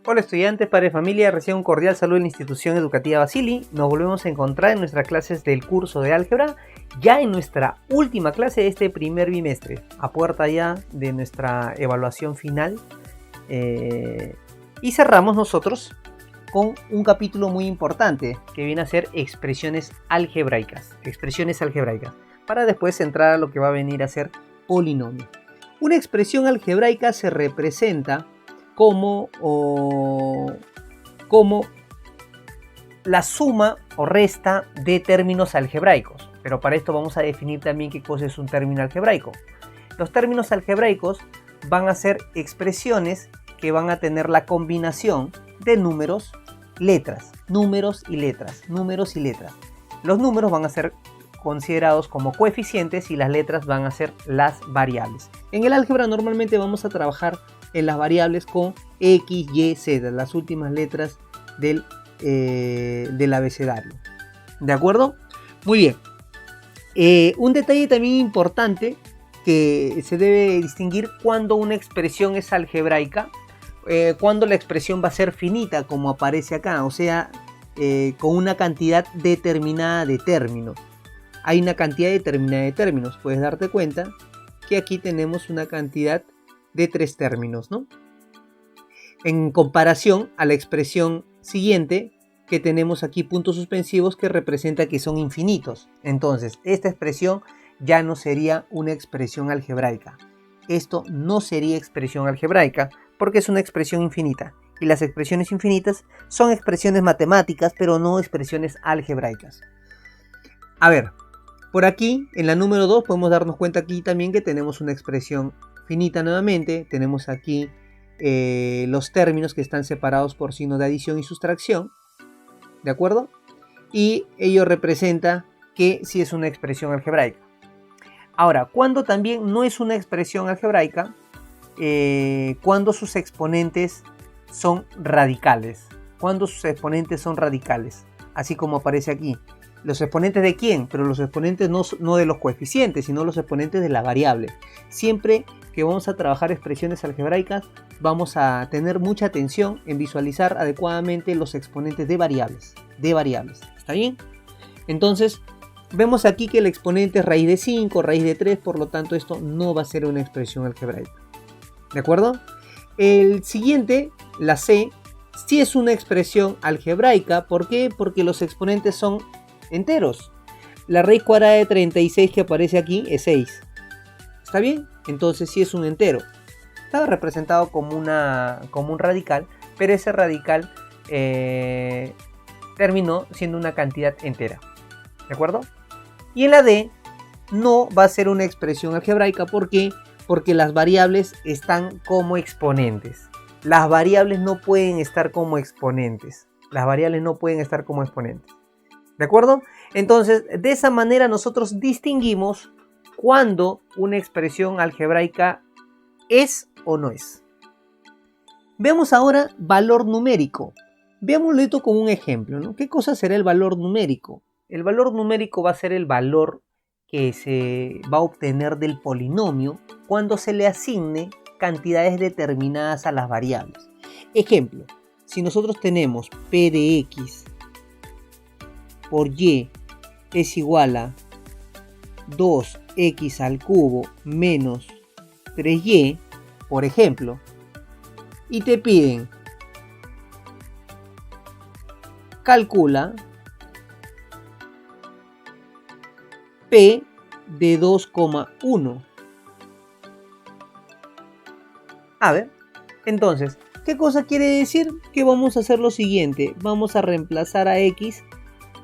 Hola estudiantes, padres, familia, reciban un cordial saludo en la institución educativa Basili. Nos volvemos a encontrar en nuestras clases del curso de álgebra, ya en nuestra última clase de este primer bimestre, a puerta ya de nuestra evaluación final. Y cerramos nosotros con un capítulo muy importante que viene a ser expresiones algebraicas, para después entrar a lo que va a venir a ser polinomio. Una expresión algebraica se representa como la suma o resta de términos algebraicos. Pero para esto vamos a definir también qué cosa es un término algebraico. Los términos algebraicos van a ser expresiones que van a tener la combinación de números, letras, números y letras. Los números van a ser considerados como coeficientes y las letras van a ser las variables. En el álgebra normalmente vamos a trabajar en las variables con X, Y, Z, las últimas letras del abecedario. ¿De acuerdo? Muy bien. Un detalle también importante que se debe distinguir cuando una expresión es algebraica, cuando la expresión va a ser finita, como aparece acá, o sea, con una cantidad determinada de términos. Hay una cantidad determinada de términos. Puedes darte cuenta que aquí tenemos una cantidad de 3 términos, ¿no? En comparación a la expresión siguiente, que tenemos aquí puntos suspensivos que representa que son infinitos. Entonces, esta expresión ya no sería una expresión algebraica. Esto no sería expresión algebraica porque es una expresión infinita. Y las expresiones infinitas son expresiones matemáticas, pero no expresiones algebraicas. A ver, por aquí, en la número 2, podemos darnos cuenta aquí también que tenemos una expresión finita nuevamente. Tenemos aquí los términos que están separados por signos de adición y sustracción. ¿De acuerdo? Y ello representa que sí es una expresión algebraica. Ahora, cuando también no es una expresión algebraica, cuando sus exponentes son radicales. Así como aparece aquí. ¿Los exponentes de quién? Pero los exponentes no de los coeficientes, sino los exponentes de la variable. Siempre que vamos a trabajar expresiones algebraicas, vamos a tener mucha atención en visualizar adecuadamente los exponentes de variables. ¿Está bien? Entonces, vemos aquí que el exponente es raíz de 5, raíz de 3, por lo tanto esto no va a ser una expresión algebraica. ¿De acuerdo? El siguiente, la C, sí es una expresión algebraica. ¿Por qué? Porque los exponentes son enteros. La raíz cuadrada de 36 que aparece aquí es 6. ¿Está bien? Entonces sí es un entero. Estaba representado como un radical, pero ese radical terminó siendo una cantidad entera. ¿De acuerdo? Y en la D no va a ser una expresión algebraica. ¿Por qué? Porque las variables están como exponentes. Las variables no pueden estar como exponentes. ¿De acuerdo? Entonces, de esa manera nosotros distinguimos cuando una expresión algebraica es o no es. Veamos ahora valor numérico. Veámoslo esto como un ejemplo, ¿no? ¿Qué cosa será el valor numérico? El valor numérico va a ser el valor que se va a obtener del polinomio cuando se le asigne cantidades determinadas a las variables. Ejemplo, si nosotros tenemos p de x por y es igual a 2x al cubo menos 3y, por ejemplo, y te piden calcula p de 2,1. A ver, entonces, ¿qué cosa quiere decir? Que vamos a hacer lo siguiente. Vamos a reemplazar a x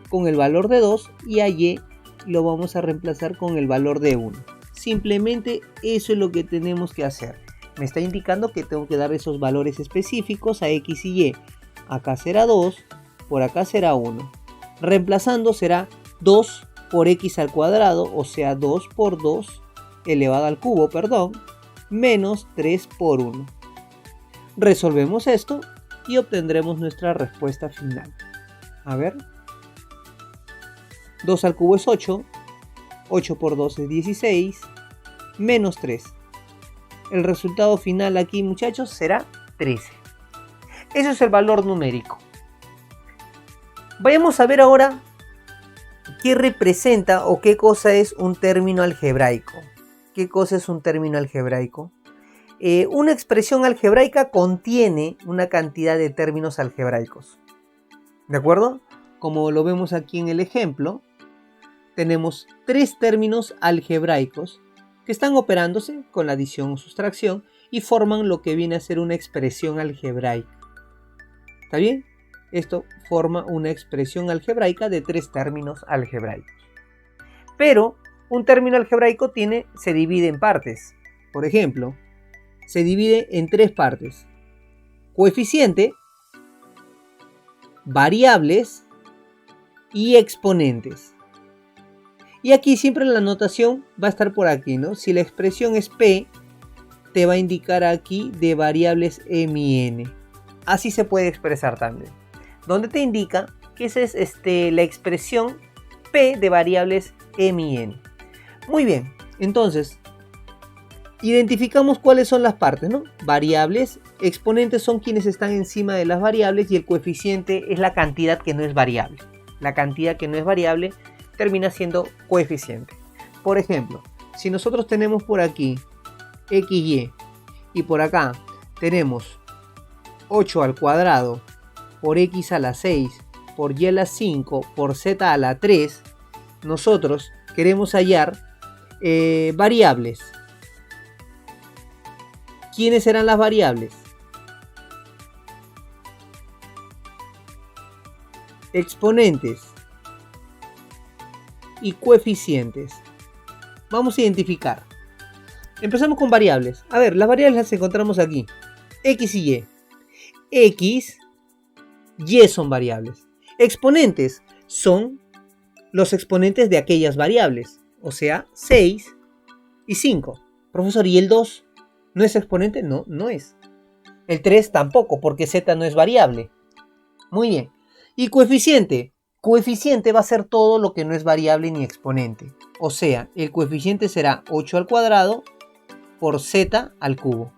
con el valor de 2 y a y lo vamos a reemplazar con el valor de 1. Simplemente eso es lo que tenemos que hacer. Me está indicando que tengo que dar esos valores específicos a x y y. Acá será 2, por acá será 1. Reemplazando será 2 por x al cuadrado, o sea 2 por 2 elevado al cubo, menos 3 por 1. Resolvemos esto y obtendremos nuestra respuesta final. A ver. 2 al cubo es 8, 8 por 2 es 16, menos 3. El resultado final aquí, muchachos, será 13. Eso es el valor numérico. Vayamos a ver ahora qué representa o qué cosa es un término algebraico. ¿Qué cosa es un término algebraico? Una expresión algebraica contiene una cantidad de términos algebraicos. ¿De acuerdo? Como lo vemos aquí en el ejemplo, tenemos 3 términos algebraicos que están operándose con la adición o sustracción y forman lo que viene a ser una expresión algebraica. ¿Está bien? Esto forma una expresión algebraica de 3 términos algebraicos. Pero un término algebraico se divide en partes. Por ejemplo, se divide en 3 partes: coeficiente, variables y exponentes. Y aquí siempre la notación va a estar por aquí, ¿no? Si la expresión es P, te va a indicar aquí de variables M y N. Así se puede expresar también. Donde te indica que esa es la expresión P de variables M y N. Muy bien, entonces identificamos cuáles son las partes, ¿no? Variables, exponentes son quienes están encima de las variables y el coeficiente es la cantidad que no es variable. La cantidad que no es variable termina siendo coeficiente. Por ejemplo, si nosotros tenemos por aquí XY y por acá tenemos 8 al cuadrado por X a la 6 por Y a la 5 por Z a la 3, nosotros queremos hallar variables. ¿Quiénes serán las variables? Exponentes y coeficientes. Vamos a identificar. Empezamos con variables. A ver, las variables las encontramos aquí. X y Y. X, Y son variables. Exponentes son los exponentes de aquellas variables. O sea, 6 y 5. Profesor, ¿y el 2 no es exponente? No, no es. El 3 tampoco, porque Z no es variable. Muy bien. ¿Y coeficiente? Coeficiente va a ser todo lo que no es variable ni exponente. O sea, el coeficiente será 8 al cuadrado por Z al cubo.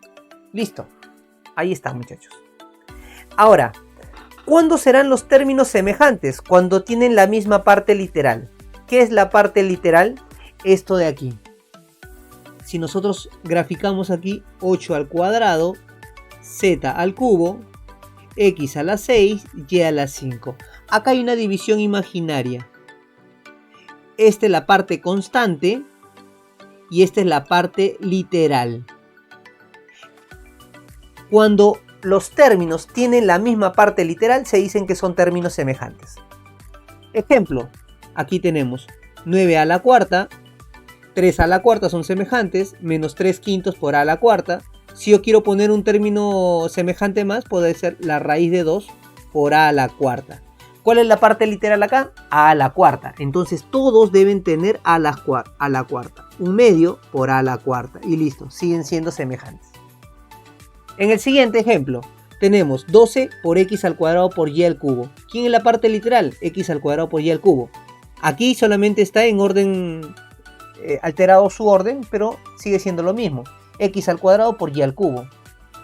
Listo. Ahí está, muchachos. Ahora, ¿cuándo serán los términos semejantes? Cuando tienen la misma parte literal. ¿Qué es la parte literal? Esto de aquí. Si nosotros graficamos aquí 8 al cuadrado, Z al cubo, X a la 6, Y a la 5. Acá hay una división imaginaria. Esta es la parte constante y esta es la parte literal. Cuando los términos tienen la misma parte literal, se dicen que son términos semejantes. Ejemplo, aquí tenemos 9 a la cuarta, 3 a la cuarta son semejantes, menos 3 quintos por a la cuarta. Si yo quiero poner un término semejante más, puede ser la raíz de 2 por a la cuarta. ¿Cuál es la parte literal acá? A a la cuarta. Entonces todos deben tener a la cuarta. Un medio por a la cuarta. Y listo, siguen siendo semejantes. En el siguiente ejemplo, tenemos 12 por X al cuadrado por Y al cubo. ¿Quién es la parte literal? X al cuadrado por Y al cubo. Aquí solamente está en orden, alterado su orden, pero sigue siendo lo mismo. X al cuadrado por Y al cubo.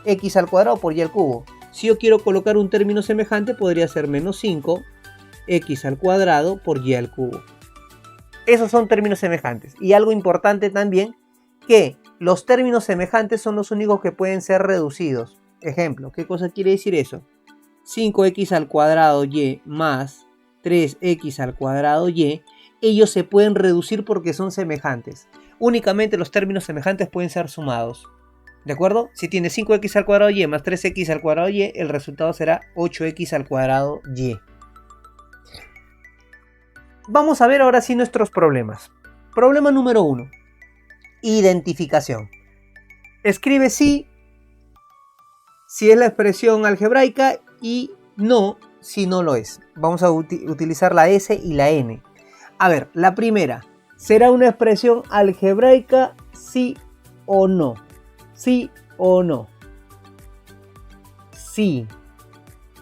X al cuadrado por Y al cubo. Si yo quiero colocar un término semejante, podría ser menos 5 X al cuadrado por Y al cubo. Esos son términos semejantes. Y algo importante también, que los términos semejantes son los únicos que pueden ser reducidos. Ejemplo, ¿qué cosa quiere decir eso? 5x al cuadrado y más 3x al cuadrado y, ellos se pueden reducir porque son semejantes. Únicamente los términos semejantes pueden ser sumados. ¿De acuerdo? Si tienes 5x al cuadrado y más 3x al cuadrado y, el resultado será 8x al cuadrado y. Vamos a ver ahora sí nuestros problemas. Problema número 1. Identificación. Escribe sí si es la expresión algebraica y no si no lo es. Vamos a utilizar la S y la N. A ver, la primera. ¿Será una expresión algebraica sí o no? ¿Sí o no? Sí.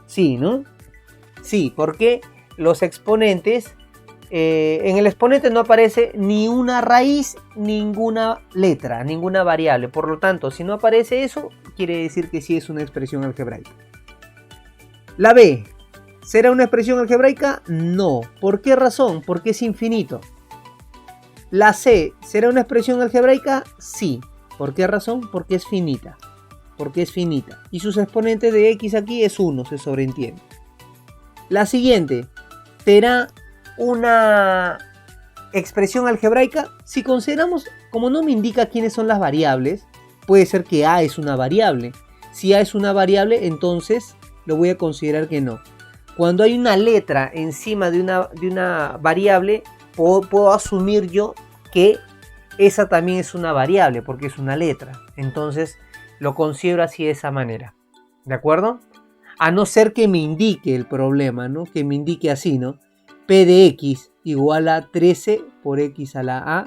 Sí, ¿no? Sí, porque los exponentes, en el exponente no aparece ni una raíz, ninguna letra, ninguna variable. Por lo tanto, si no aparece eso, quiere decir que sí es una expresión algebraica. La B, ¿será una expresión algebraica? No. ¿Por qué razón? Porque es infinito. La C, ¿será una expresión algebraica? Sí. ¿Por qué razón? Porque es finita. Porque es finita. Y sus exponentes de x aquí es 1, se sobreentiende. La siguiente, ¿será una expresión algebraica? Si consideramos, como no me indica quiénes son las variables, puede ser que A es una variable. Si A es una variable, entonces lo voy a considerar que no. Cuando hay una letra encima de una variable, puedo asumir yo que esa también es una variable, porque es una letra. Entonces lo considero así de esa manera. ¿De acuerdo? A no ser que me indique el problema, ¿no? Que me indique así, ¿no? P de x igual a 13 por x a la a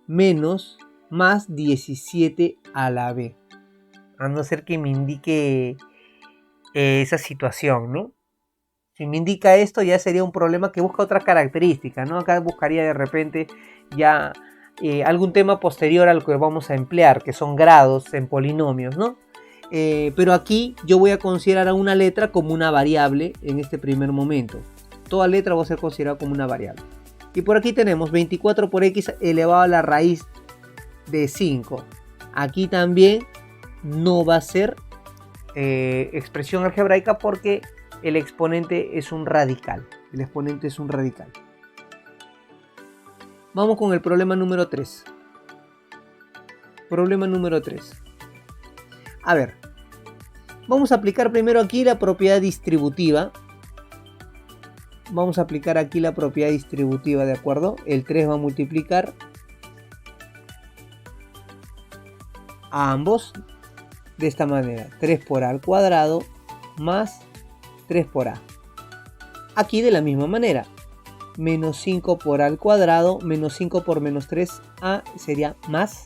menos más 17 a la b. A no ser que me indique esa situación, ¿no? Si me indica esto, ya sería un problema que busca otra característica, ¿no? Acá buscaría de repente ya algún tema posterior al que vamos a emplear, que son grados en polinomios, ¿no? Pero aquí yo voy a considerar a una letra como una variable en este primer momento. Toda letra va a ser considerada como una variable. Y por aquí tenemos 24 por x elevado a la raíz de 5. Aquí también no va a ser expresión algebraica porque el exponente es un radical. El exponente es un radical. Vamos con el problema número 3. Problema número 3. A ver, vamos a aplicar primero aquí la propiedad distributiva. Vamos a aplicar aquí la propiedad distributiva, ¿de acuerdo? El 3 va a multiplicar a ambos de esta manera. 3 por a al cuadrado más 3 por a. Aquí de la misma manera. Menos 5 por a al cuadrado, menos 5 por menos 3a sería más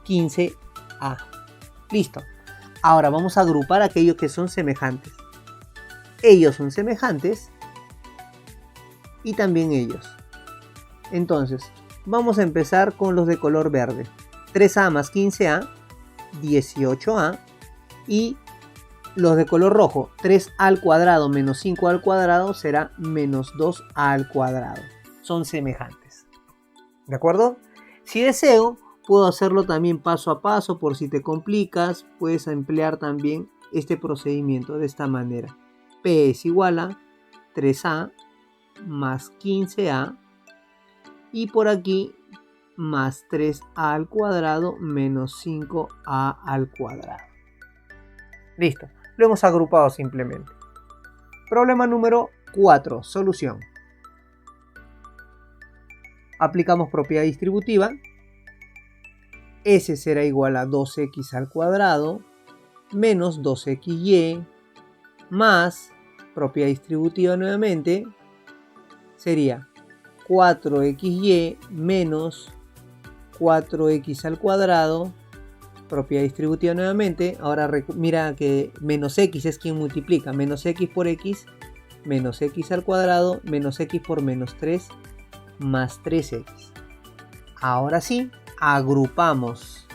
15a. Listo. Ahora vamos a agrupar aquellos que son semejantes. Ellos son semejantes y también ellos. Entonces, vamos a empezar con los de color verde. 3a más 15a, 18a. Y los de color rojo, 3a al cuadrado menos 5a al cuadrado será menos 2a al cuadrado. Son semejantes. ¿De acuerdo? Si deseo, puedo hacerlo también paso a paso. Por si te complicas, puedes emplear también este procedimiento de esta manera. P es igual a 3a más 15a. Y por aquí más 3a al cuadrado menos 5a al cuadrado. Listo. Lo hemos agrupado simplemente. Problema número 4. Solución. Aplicamos propiedad distributiva. S será igual a 2x al cuadrado menos 2xy más propiedad distributiva nuevamente. Sería 4xy menos 4x al cuadrado. Propiedad distributiva nuevamente. Ahora mira que menos x es quien multiplica. Menos x por x menos x al cuadrado menos x por menos 3 más 3x. Ahora sí, agrupamos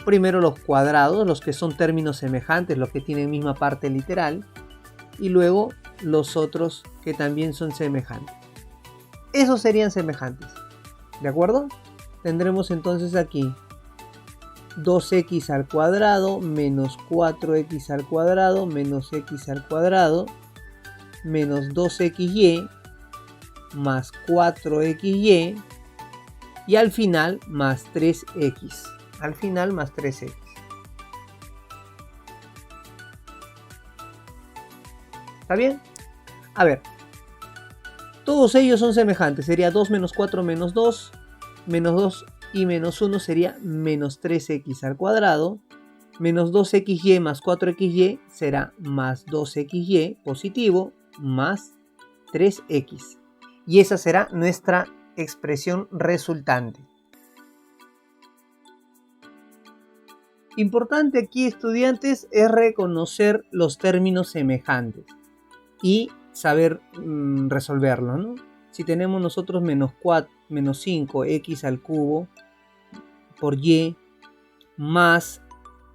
primero los cuadrados, los que son términos semejantes, los que tienen misma parte literal, y luego los otros que también son semejantes. Esos serían semejantes. ¿De acuerdo? Tendremos entonces aquí 2x al cuadrado menos 4x al cuadrado menos x al cuadrado menos 2xy más 4xy y al final más 3x. Al final más 3x. ¿Está bien? A ver. Todos ellos son semejantes. Sería 2 menos 4 menos 2. Menos 2 y menos 1 sería menos 3x al cuadrado. Menos 2xy más 4xy será más 2xy positivo más 3x. Y esa será nuestra expresión resultante. Importante aquí, estudiantes, es reconocer los términos semejantes y saber resolverlo, ¿no? Si tenemos nosotros menos 5x al cubo por y más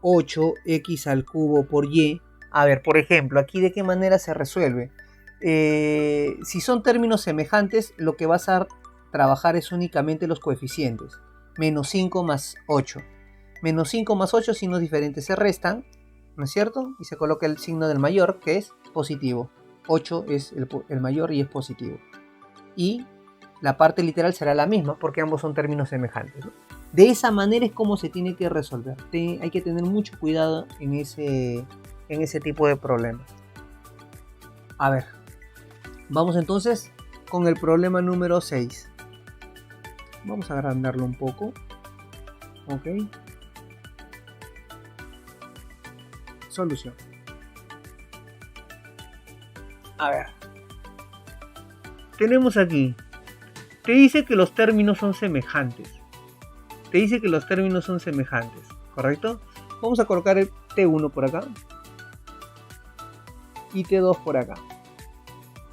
8x al cubo por y, A ver, por ejemplo, aquí de qué manera se resuelve. Si son términos semejantes, lo que vas a trabajar es únicamente los coeficientes. Menos 5 más 8. Menos 5 más 8, signos diferentes se restan, ¿no es cierto? Y se coloca el signo del mayor, que es positivo. 8 es el mayor y es positivo. Y la parte literal será la misma porque ambos son términos semejantes, ¿no? De esa manera es como se tiene que resolver. Hay que tener mucho cuidado en ese tipo de problemas. A ver, vamos entonces con el problema número 6. Vamos a agrandarlo un poco. Ok. Solución. A ver. Tenemos aquí. Te dice que los términos son semejantes. ¿Correcto? Vamos a colocar el T1 por acá. Y T2 por acá.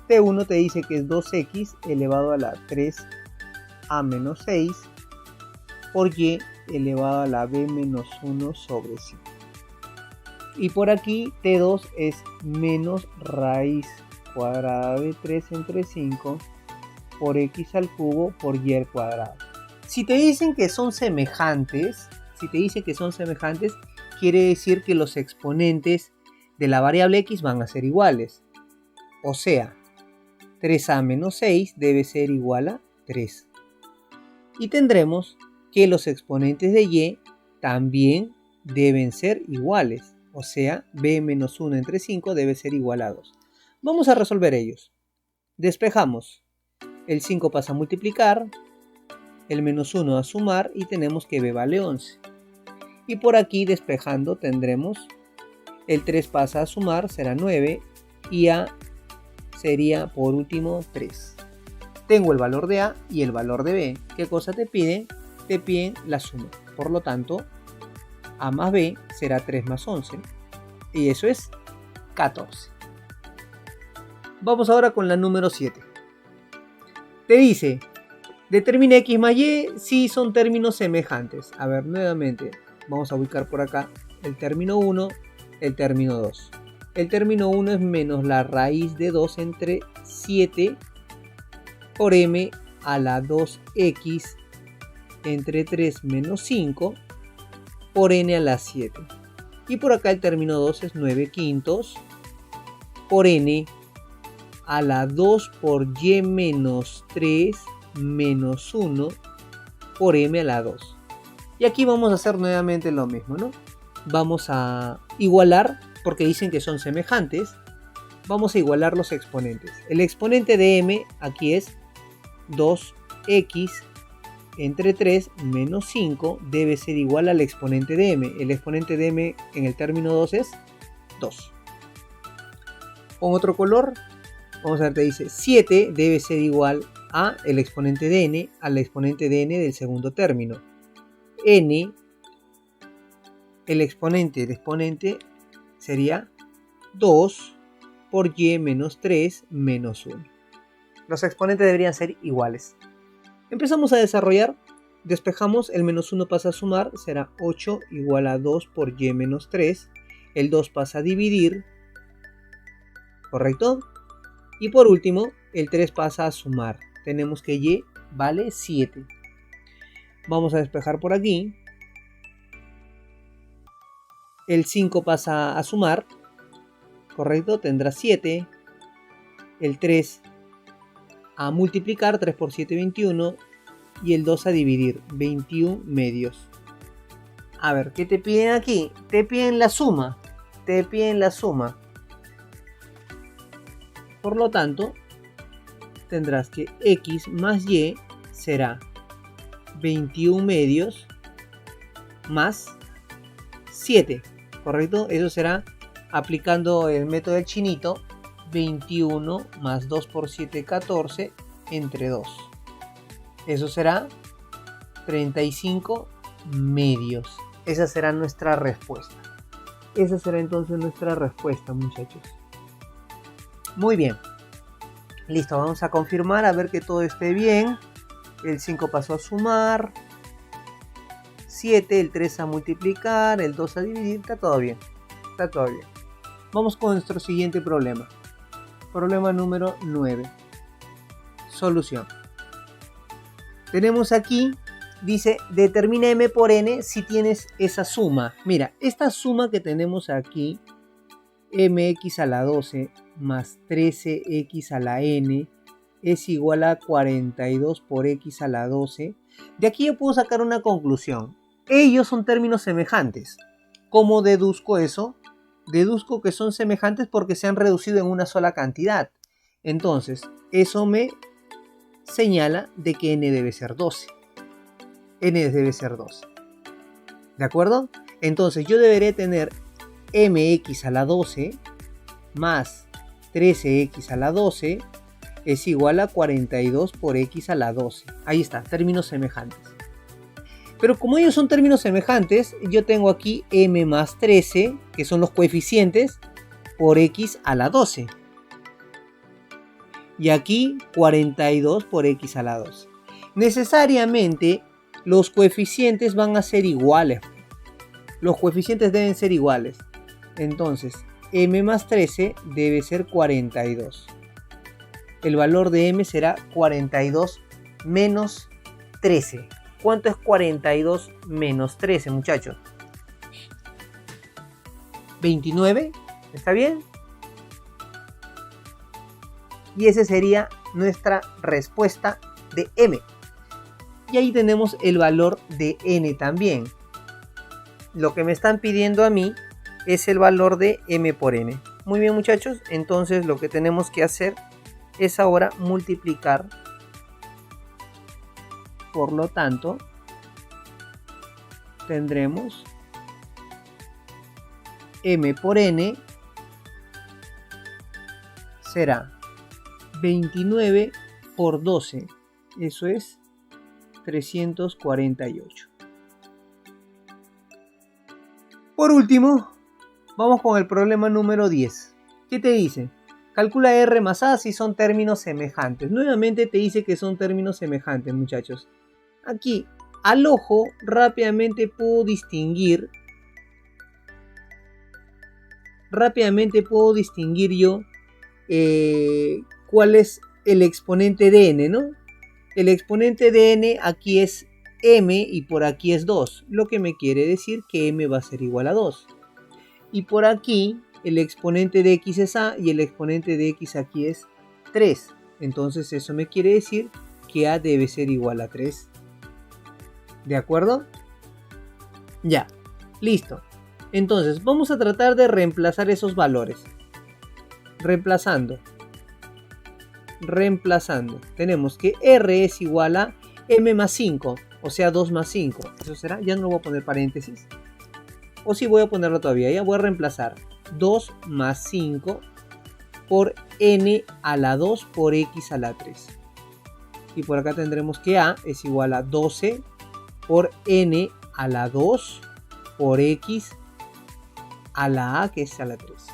T1 te dice que es 2x elevado a la 3a menos 6 por y elevado a la b menos 1 sobre 5. Y por aquí T2 es menos raíz cuadrada de 3 entre 5 por x al cubo por y al cuadrado. Si te dicen que son semejantes, quiere decir que los exponentes de la variable x van a ser iguales. O sea, 3a menos 6 debe ser igual a 3. Y tendremos que los exponentes de y también deben ser iguales. O sea, b menos 1 entre 5 debe ser igual a 2. Vamos a resolver ellos. Despejamos. El 5 pasa a multiplicar, el menos 1 a sumar y tenemos que b vale 11. Y por aquí despejando tendremos el 3 pasa a sumar, será 9 y a sería por último 3. Tengo el valor de a y el valor de b. ¿Qué cosa te piden? Te piden la suma. Por lo tanto, a más b será 3 más 11 y eso es 14. Vamos ahora con la número 7. Te dice, determina x más y si son términos semejantes. A ver, nuevamente, vamos a ubicar por acá el término 1, el término 2. El término 1 es menos la raíz de 2 entre 7 por m a la 2x entre 3 menos 5 por n a la 7. Y por acá el término 2 es 9 quintos por n a la 2 por y menos 3 menos 1 por m a la 2. Y aquí vamos a hacer nuevamente lo mismo, ¿no? Vamos a igualar, porque dicen que son semejantes, vamos a igualar los exponentes. El exponente de m aquí es 2x entre 3 menos 5 debe ser igual al exponente de m. El exponente de m en el término 2 es 2. Con otro color, vamos a ver, te dice 7 debe ser igual a el exponente de n al exponente de n del segundo término. N, el exponente sería 2 por y menos 3 menos 1. Los exponentes deberían ser iguales. Empezamos a desarrollar, despejamos, el menos 1 pasa a sumar, será 8 igual a 2 por y menos 3. El 2 pasa a dividir, ¿correcto? Y por último, el 3 pasa a sumar. Tenemos que y vale 7. Vamos a despejar por aquí. El 5 pasa a sumar, ¿correcto? Tendrá 7. El 3 a multiplicar, 3 por 7, 21. Y el 2 a dividir, 21 medios. A ver, ¿qué te piden aquí? Te piden la suma. Por lo tanto, tendrás que x más y será 21 medios más 7, ¿correcto? Eso será aplicando el método del chinito, 21 más 2 por 7, 14 entre 2. Eso será 35 medios. Esa será nuestra respuesta. Esa será entonces nuestra respuesta, muchachos. Muy bien. Listo, vamos a confirmar a ver que todo esté bien. El 5 pasó a sumar. 7, el 3 a multiplicar, el 2 a dividir. Está todo bien. Vamos con nuestro siguiente problema. Problema número 9. Solución. Tenemos aquí, dice, determina m por n si tienes esa suma. Mira, esta suma que tenemos aquí, mx a la 12 más 13x a la n, es igual a 42 por x a la 12. De aquí yo puedo sacar una conclusión. Ellos son términos semejantes. ¿Cómo deduzco eso? Deduzco que son semejantes porque se han reducido en una sola cantidad. Entonces, eso me señala de que n debe ser 12. N debe ser 12. ¿De acuerdo? Entonces, yo deberé tener mx a la 12 más 13x a la 12 es igual a 42 por x a la 12. Ahí está, términos semejantes. Pero como ellos son términos semejantes, yo tengo aquí m más 13, que son los coeficientes, por x a la 12. Y aquí 42 por x a la 12. Necesariamente los coeficientes van a ser iguales. Los coeficientes deben ser iguales. Entonces, m más 13 debe ser 42. El valor de m será 42 menos 13. ¿Cuánto es 42 menos 13, muchachos? 29, ¿está bien? Y esa sería nuestra respuesta de m. Y ahí tenemos el valor de n también. Lo que me están pidiendo a mí es el valor de m por n. Muy bien, muchachos, entonces lo que tenemos que hacer es ahora multiplicar. Por lo tanto, tendremos m por n será 29 por 12. Eso es 348. Por último, vamos con el problema número 10. ¿Qué te dice? Calcula R más A si son términos semejantes. Nuevamente te dice que son términos semejantes, muchachos. Aquí, al ojo, rápidamente puedo distinguir yo cuál es el exponente de n, ¿no? El exponente de n aquí es m y por aquí es 2, lo que me quiere decir que m va a ser igual a 2. Y por aquí el exponente de x es a y el exponente de x aquí es 3. Entonces eso me quiere decir que a debe ser igual a 3. ¿De acuerdo? Ya, listo. Entonces vamos a tratar de reemplazar esos valores. Reemplazando. Tenemos que r es igual a m más 5, o sea 2 más 5. Eso será, ya no voy a poner paréntesis. O sí voy a ponerlo todavía, ya voy a reemplazar 2 más 5 por n a la 2 por x a la 3. Y por acá tendremos que a es igual a 12 por n a la 2 por x a la a que es a la 3.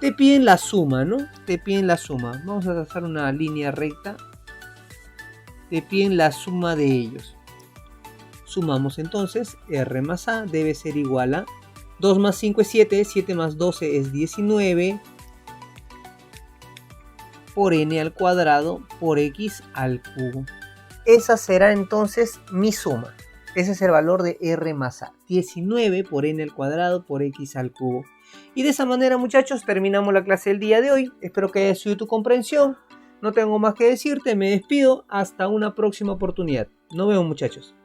Te piden la suma, ¿no? Te piden la suma. Vamos a trazar una línea recta. Te piden la suma de ellos. Sumamos entonces, r más a debe ser igual a 2 más 5 es 7, 7 más 12 es 19, por n al cuadrado por x al cubo. Esa será entonces mi suma. Ese es el valor de r más a, 19 por n al cuadrado por x al cubo. Y de esa manera, muchachos, terminamos la clase del día de hoy. Espero que haya sido tu comprensión. No tengo más que decirte, me despido. Hasta una próxima oportunidad. Nos vemos, muchachos.